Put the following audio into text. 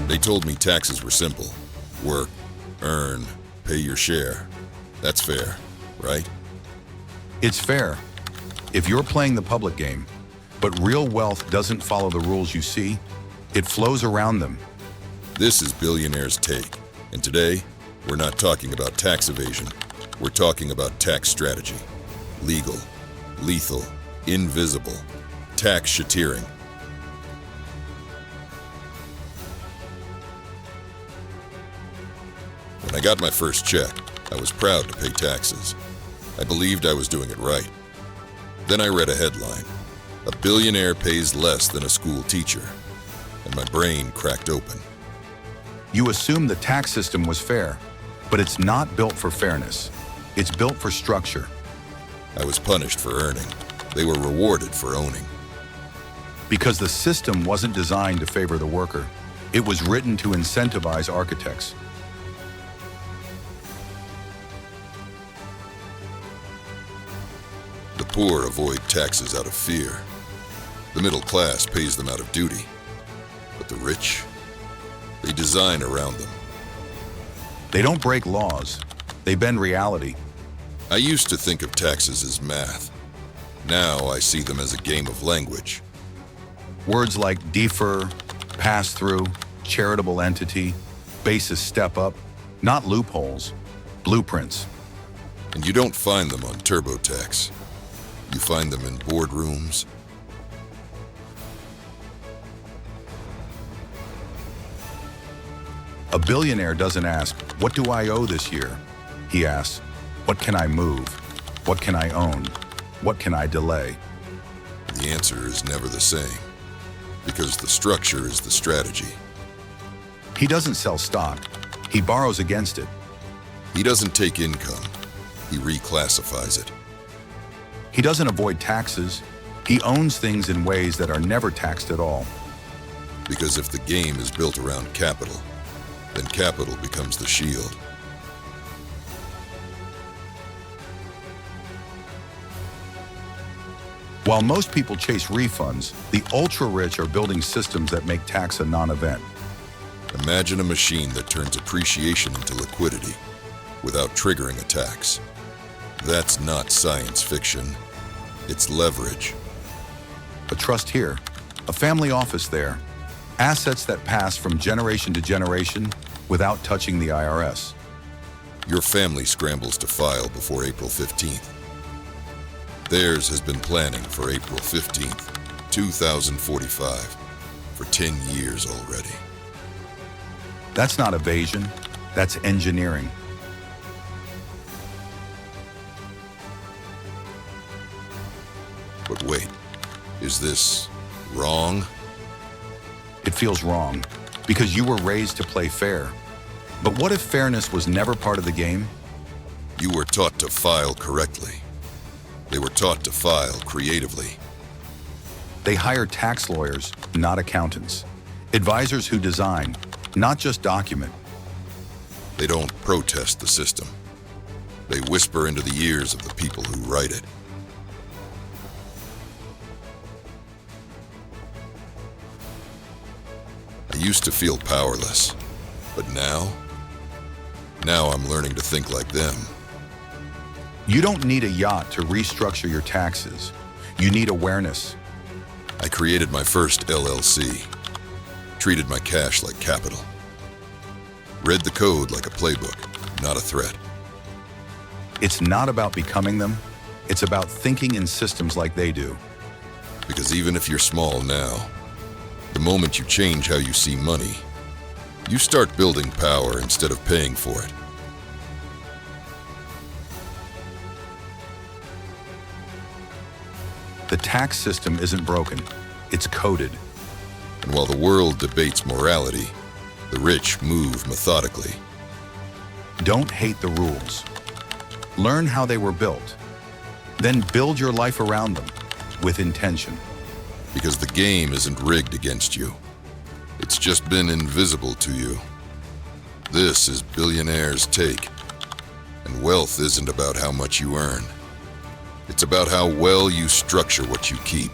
They told me taxes were simple. Work, earn, pay your share. That's fair, right? It's fair if you're playing the public game, but real wealth doesn't follow the rules you see. It flows around them. This is Billionaire's Take, and today, we're not talking about tax evasion. We're talking about tax strategy. Legal, lethal, invisible, tax shitteering. When I got my first check, I was proud to pay taxes. I believed I was doing it right. Then I read a headline, "A billionaire pays less than a school teacher," and my brain cracked open. You assume the tax system was fair, but it's not built for fairness. It's built for structure. I was punished for earning. They were rewarded for owning. Because the system wasn't designed to favor the worker. It was written to incentivize architects. The poor avoid taxes out of fear. The middle class pays them out of duty. But the rich, they design around them. They don't break laws. They bend reality. I used to think of taxes as math. Now I see them as a game of language. Words like defer, pass-through, charitable entity, basis step-up, not loopholes, blueprints. And you don't find them on TurboTax. You find them in boardrooms. A billionaire doesn't ask, "What do I owe this year?" He asks, "What can I move? What can I own? What can I delay?" The answer is never the same, because the structure is the strategy. He doesn't sell stock. He borrows against it. He doesn't take income. He reclassifies it. He doesn't avoid taxes. He owns things in ways that are never taxed at all. Because if the game is built around capital, then capital becomes the shield. While most people chase refunds, the ultra-rich are building systems that make tax a non-event. Imagine a machine that turns appreciation into liquidity without triggering a tax. That's not science fiction. It's leverage. A trust here, a family office there, assets that pass from generation to generation without touching the IRS. Your family scrambles to file before April 15th. Theirs has been planning for April 15th, 2045, for 10 years already. That's not evasion, that's engineering. But wait, is this wrong? It feels wrong, because you were raised to play fair. But what if fairness was never part of the game? You were taught to file correctly. They were taught to file creatively. They hire tax lawyers, not accountants. Advisors who design, not just document. They don't protest the system. They whisper into the ears of the people who write it. I used to feel powerless, but now I'm learning to think like them. You don't need a yacht to restructure your taxes. You need awareness. I created my first LLC, treated my cash like capital, read the code like a playbook, not a threat. It's not about becoming them. It's about thinking in systems like they do. Because even if you're small now, the moment you change how you see money, you start building power instead of paying for it. The tax system isn't broken, it's coded. And while the world debates morality, the rich move methodically. Don't hate the rules. Learn how they were built. Then build your life around them with intention. Because the game isn't rigged against you. It's just been invisible to you. This is Billionaire's Take. And wealth isn't about how much you earn. It's about how well you structure what you keep.